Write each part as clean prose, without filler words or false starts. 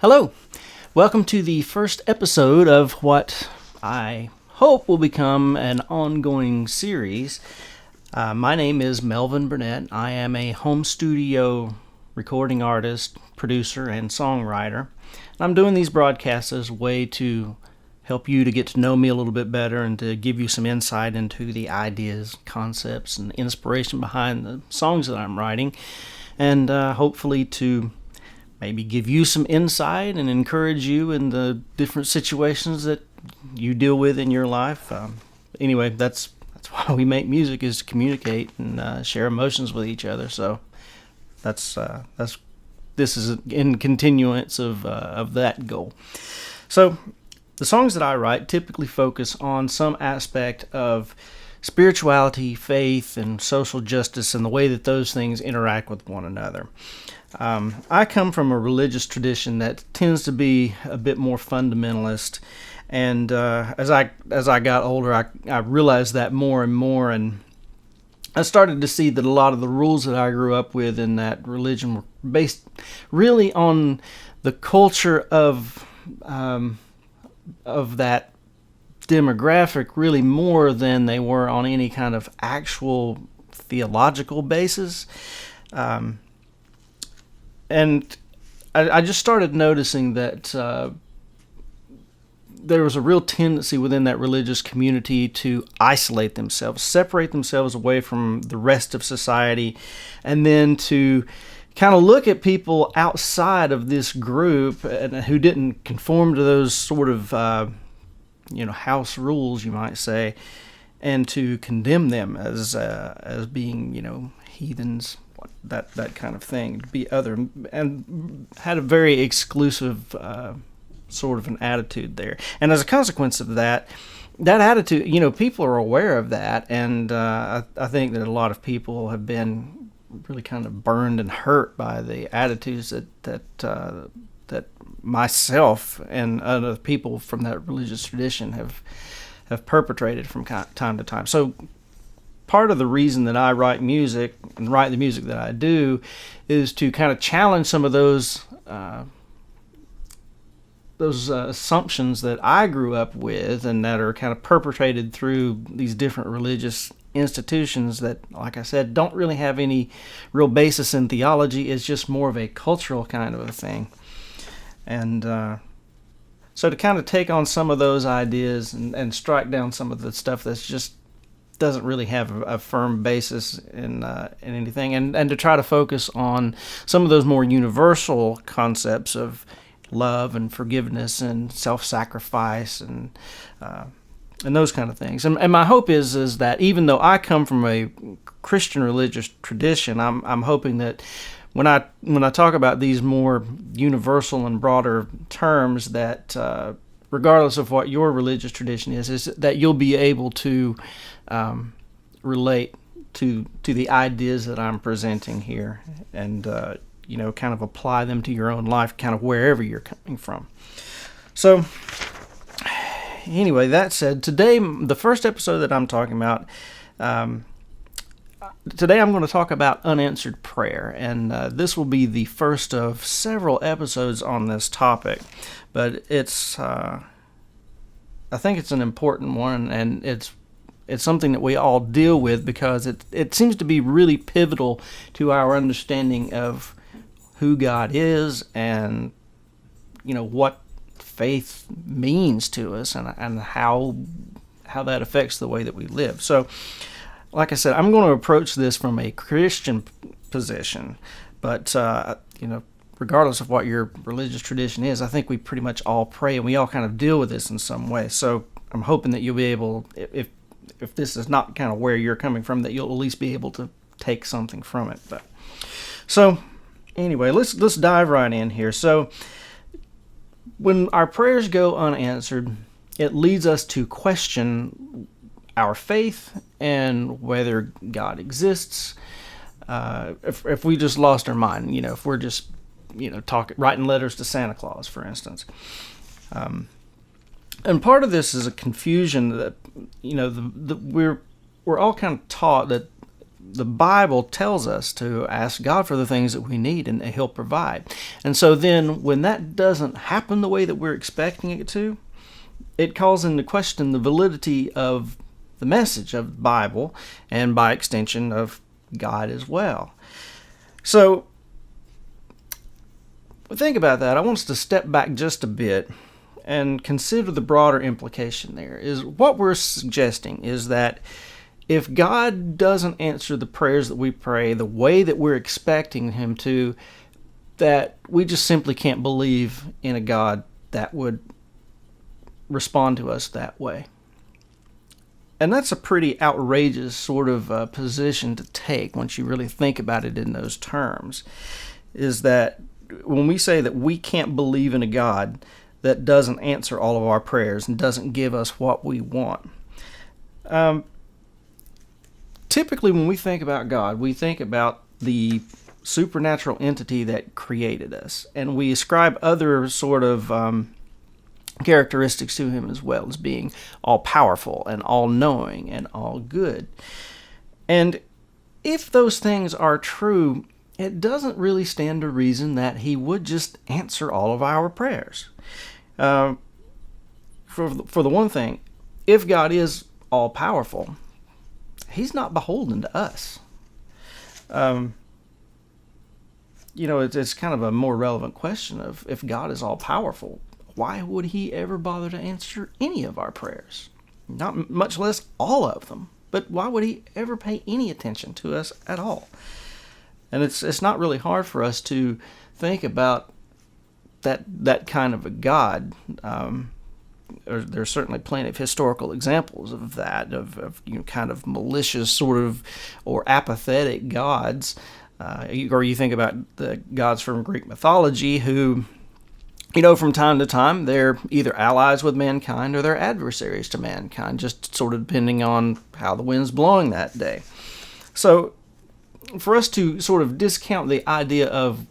Hello, welcome to the first episode of what I hope will become an ongoing series. My name is M.W.Burnette. I am a home studio recording artist, producer, and songwriter. I'm doing these broadcasts as a way to help you to get to know me a little bit better and to give you some insight into the ideas, concepts, and inspiration behind the songs that I'm writing, and hopefully to maybe give you some insight and encourage you in the different situations that you deal with in your life. Anyway, that's why we make music, is to communicate and share emotions with each other. So this is in continuance of that goal. So the songs that I write typically focus on some aspect of spirituality, faith, and social justice, and the way that those things interact with one another. I come from a religious tradition that tends to be a bit more fundamentalist, and as I got older, I realized that more and more, and I started to see that a lot of the rules that I grew up with in that religion were based really on the culture of that demographic, really more than they were on any kind of actual theological basis. And I just started noticing that there was a real tendency within that religious community to isolate themselves, separate themselves away from the rest of society, and then to kind of look at people outside of this group and who didn't conform to those sort of house rules, you might say, and to condemn them as being heathens, that kind of thing, to be other, and had a very exclusive sort of an attitude there. And as a consequence of that attitude, people are aware of that, and I think that a lot of people have been really kind of burned and hurt by the attitudes that myself and other people from that religious tradition have perpetrated from time to time. So part of the reason that I write music and write the music that I do is to kind of challenge some of those assumptions that I grew up with and that are kind of perpetrated through these different religious institutions that, like I said, don't really have any real basis in theology. It's just more of a cultural kind of a thing. And so to kind of take on some of those ideas and strike down some of the stuff that's just doesn't really have a firm basis in anything, and to try to focus on some of those more universal concepts of love and forgiveness and self-sacrifice and those kind of things. And my hope is that even though I come from a Christian religious tradition, I'm hoping that when I talk about these more universal and broader terms, that regardless of what your religious tradition is that you'll be able to relate to the ideas that I'm presenting here, and kind of apply them to your own life, kind of wherever you're coming from. So anyway, that said, today, the first episode that I'm talking about, today I'm going to talk about unanswered prayer, and this will be the first of several episodes on this topic, but it's I think it's an important one, and it's something that we all deal with because it seems to be really pivotal to our understanding of who God is and what faith means to us and how that affects the way that we live. So, like I said, I'm going to approach this from a Christian position, but regardless of what your religious tradition is, I think we pretty much all pray and we all kind of deal with this in some way. So I'm hoping that you'll be able, if this is not kind of where you're coming from, that you'll at least be able to take something from it. But so anyway, let's dive right in here. So when our prayers go unanswered, it leads us to question our faith and whether God exists. If we just lost our mind, if we're just writing letters to Santa Claus, for instance. And part of this is a confusion that we're all kind of taught that the Bible tells us to ask God for the things that we need, and He'll provide. And so then when that doesn't happen the way that we're expecting it to, it calls into question the validity of the message of the Bible, and by extension of God as well. So think about that. I want us to step back just a bit and consider the broader implication there. Is what we're suggesting is that if God doesn't answer the prayers that we pray the way that we're expecting Him to, that we just simply can't believe in a God that would respond to us that way. And that's a pretty outrageous sort of position to take once you really think about it in those terms, is that when we say that we can't believe in a God that doesn't answer all of our prayers and doesn't give us what we want. Typically when we think about God, we think about the supernatural entity that created us, and we ascribe other sort of characteristics to Him as well, as being all-powerful and all-knowing and all-good. And if those things are true, it doesn't really stand to reason that He would just answer all of our prayers. For the one thing, if God is all-powerful, He's not beholden to us. It's kind of a more relevant question of, if God is all-powerful, why would He ever bother to answer any of our prayers? Not much less all of them. But why would He ever pay any attention to us at all? And it's not really hard for us to think about that kind of a God. There's certainly plenty of historical examples of that, of kind of malicious sort of or apathetic gods. Or you think about the gods from Greek mythology who, from time to time, they're either allies with mankind or they're adversaries to mankind, just sort of depending on how the wind's blowing that day. So for us to sort of discount the idea of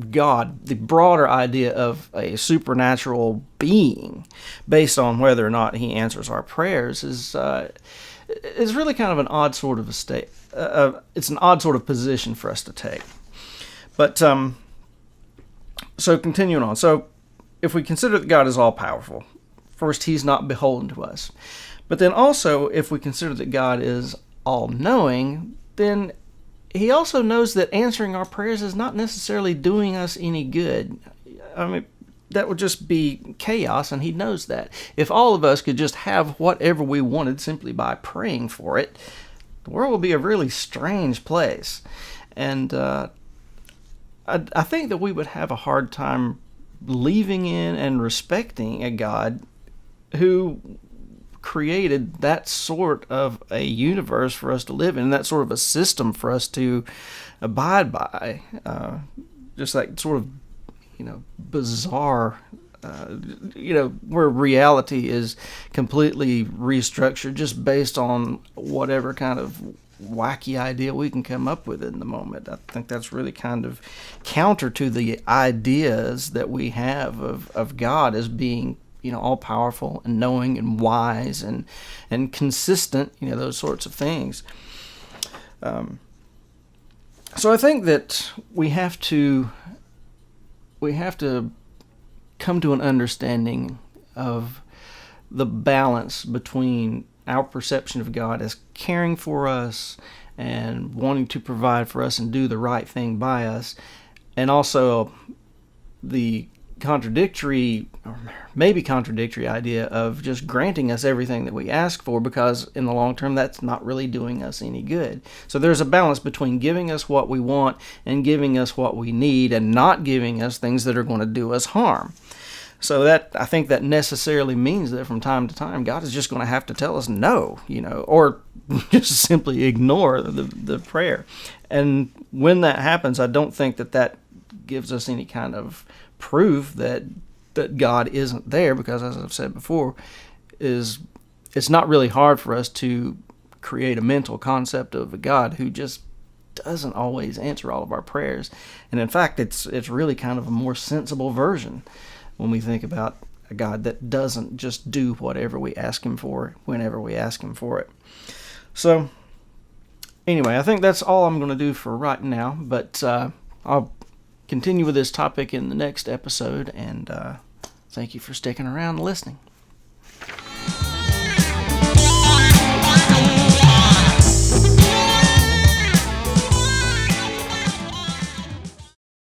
God, the broader idea of a supernatural being, based on whether or not He answers our prayers, is really kind of an odd sort of it's an odd sort of position for us to take. But so continuing on. So if we consider that God is all-powerful, first, He's not beholden to us. But then also, if we consider that God is all-knowing, then He also knows that answering our prayers is not necessarily doing us any good. I mean, that would just be chaos, and He knows that. If all of us could just have whatever we wanted simply by praying for it, the world would be a really strange place. And I think that we would have a hard time believing in and respecting a God who created that sort of a universe for us to live in, that sort of a system for us to abide by. Just like sort of, bizarre, where reality is completely restructured just based on whatever kind of wacky idea we can come up with in the moment. I think that's really kind of counter to the ideas that we have of God as being, all-powerful and knowing and wise and consistent, those sorts of things. So I think that we have to come to an understanding of the balance between our perception of God as caring for us and wanting to provide for us and do the right thing by us, and also the contradictory, or maybe contradictory idea of just granting us everything that we ask for, because in the long term that's not really doing us any good. So there's a balance between giving us what we want and giving us what we need, and not giving us things that are going to do us harm. So that, I think that necessarily means that from time to time God is just going to have to tell us no, or just simply ignore the prayer. And when that happens, I don't think that gives us any kind of proof that God isn't there, because, as I've said before, it's not really hard for us to create a mental concept of a God who just doesn't always answer all of our prayers. And in fact, it's really kind of a more sensible version when we think about a God that doesn't just do whatever we ask Him for whenever we ask Him for it. So Anyway, I think that's all I'm going to do for right now, but I'll continue with this topic in the next episode, and thank you for sticking around and listening.